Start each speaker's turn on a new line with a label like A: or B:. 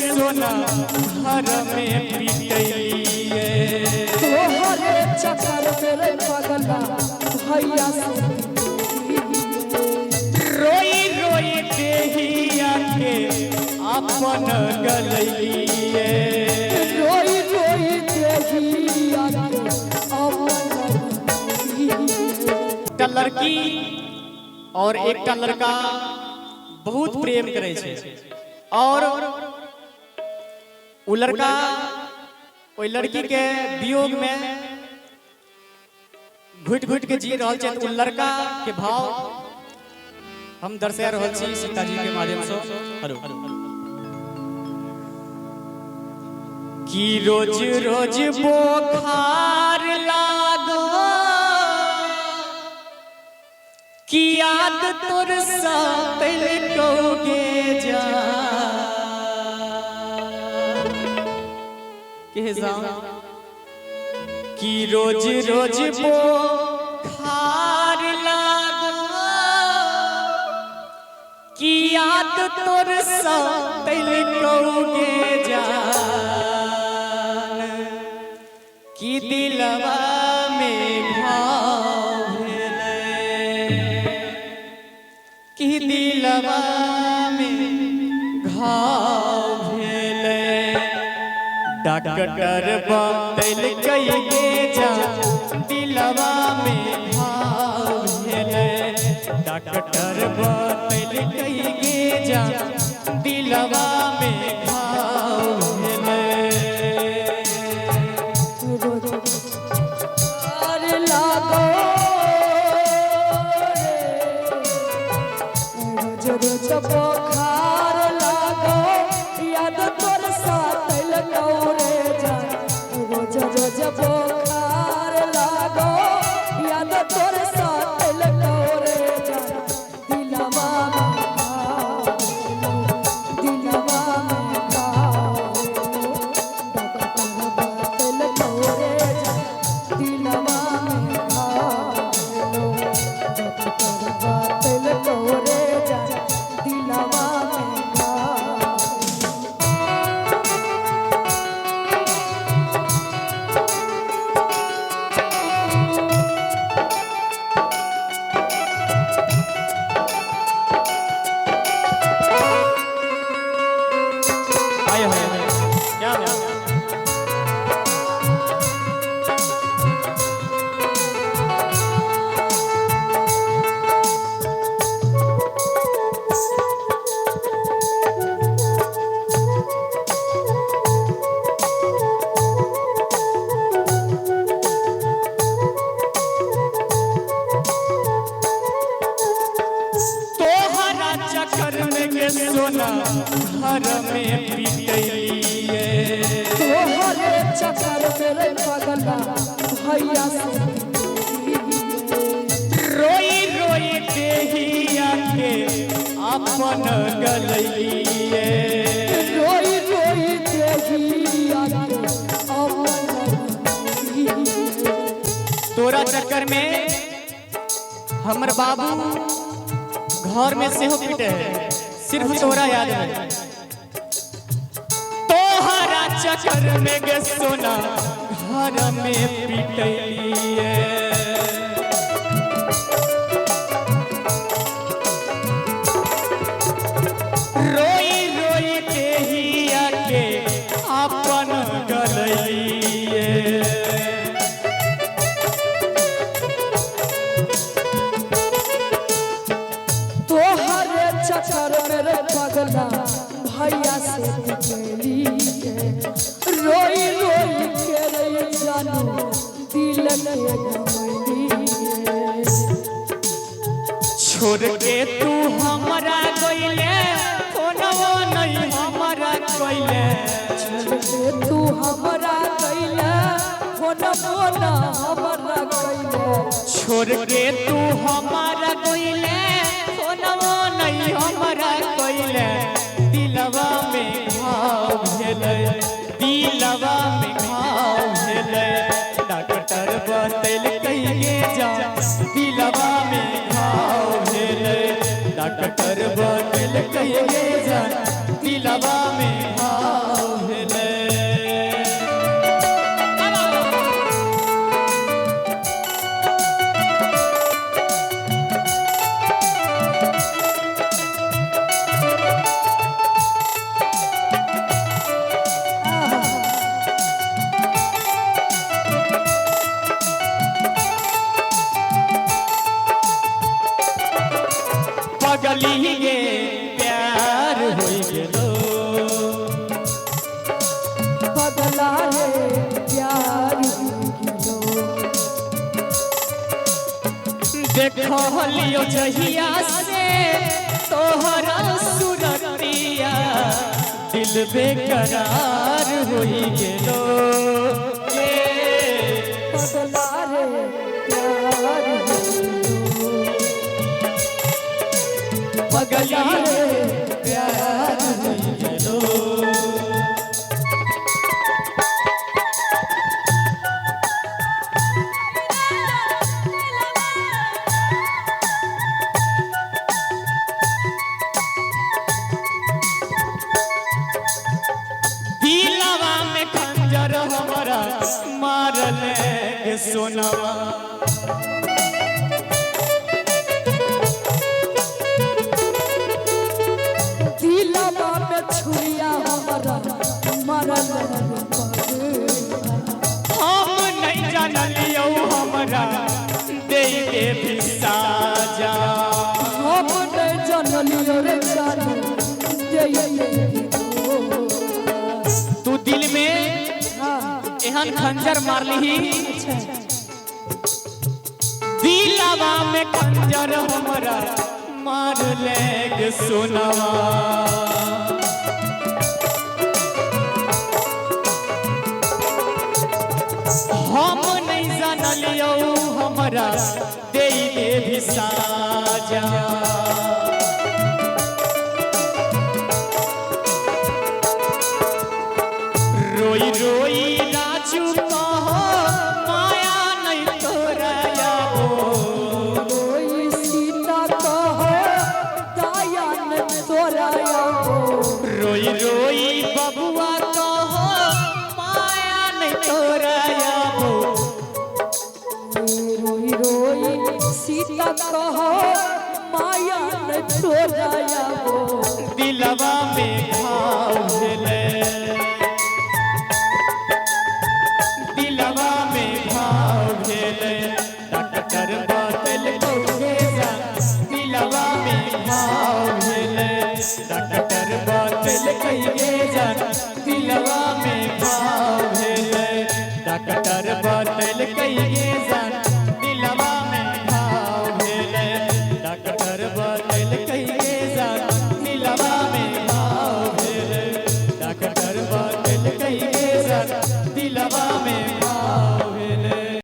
A: सोना घर में पिटैलिए
B: तोहरे चक्कर मेरे पगला भैया से
A: रोई रोई देहिया के अपन गलैलिए
B: रोई रोई देहिया के अपन
A: एकटा लड़की और एकटा लड़का बहुत प्रेम करे छे और वो लड़का ओई लड़की के वियोग में घुट घुट के जी रहल छे। तो लड़का के भाव हम दर्शा रहल छी सीता जी के माध्यम से। हेलो कि रोज रोज बुखार लागो कि याद तोर सातल कोगे जा के जा कि रोज रोज बुखार लागो कि याद तोर सातल कोगे जा कि दिलवा में घाव कि दिलवा में घाव भेलै डॉक्टर बतैल कइगे जा दिलवा में घाव भेलै डॉक्टर बतैल कइगे जा दिलवा में घाव भेलै
B: लागो रोज बुखार लागो याद तोर सातल कौरे जा रोज रोज बुखार लागो याद तोर सातल कौरे जा दिलवा में घाव दिलवा में घाव सातल कौरे जा दिलवा में घाव सातल कौरे जा दिलवा में घाव
A: आए हैं क्या तोहरा चक्कर में के सोना घर में पिटैलिए
B: तोहरे चक्कर मेरे पगला भैया से
A: रोई रोई देहिया के अपन गलैलिए
B: रोई रोई देहिया के अपन
A: तोरा चक्कर में हमर बाबू घर में सेहो पिटे है सिर्फ तोरा याद है तोहरा चक्कर में गे सोना घर में पिटैलिए रोई रोई देहिया के अपन गलैलिए
B: तोहरे चक्कर मेरे पगला भैया से पिटली रोई रोई के रे जानू दिल के गमली
A: छोड़ के तू हमरा गइले कोनवा नहीं हमरा कइले
B: छोड़ के तू हमरा गइला फोनवा ना हमरा गइला
A: छोड़ के तू हमरा गइले कोनवा नहीं हमरा कइले दिलवा में घाव भेलै दिलवा में घाव भेलै डॉक्टर बतैल कइगे जा दिलवा में घाव भेलै डॉक्टर बतैल कइगे जा दिलवा में घाव गेलो
B: पगला रे प्यार गिलो
A: देखलियो जहिया से तोहरा सुरतिया दिल बेकरार होई गेलो
B: पगला रे प्यार गिलो
A: पगला रे प्यार होई गेलो दिलवा में खंजर हमारा मारले के सोनवा
B: दिलवा में छुरिया हमारा मरल
A: हम नहीं जानलियो हमरा दे दे भी साजा
B: हम नहीं जानलियो रे जान दे
A: तू दिल में
B: हाँ
A: एहन खंजर मारली दिलवा में खंजर हमरा मार ले के सोनवा हम नहीं जानलियो हमरा दे दे भी साजा रोई रोई राजू कहो माया नहीं तोरा याबो
B: कोई सीता कहो दया न तोरा याबो
A: रोई रोई बबुआ कहो माया नहीं तोरा याबो
B: रोई रोई सीता कहो माया न तोरा याबो
A: दिलवा में घाव भेले दिलवा में घाव भेले डॉक्टर बातल कौगे जा दिलवा में घाव भेले डॉक्टर बातल कौगे जा दिलवा में घाव भेले डॉक्टर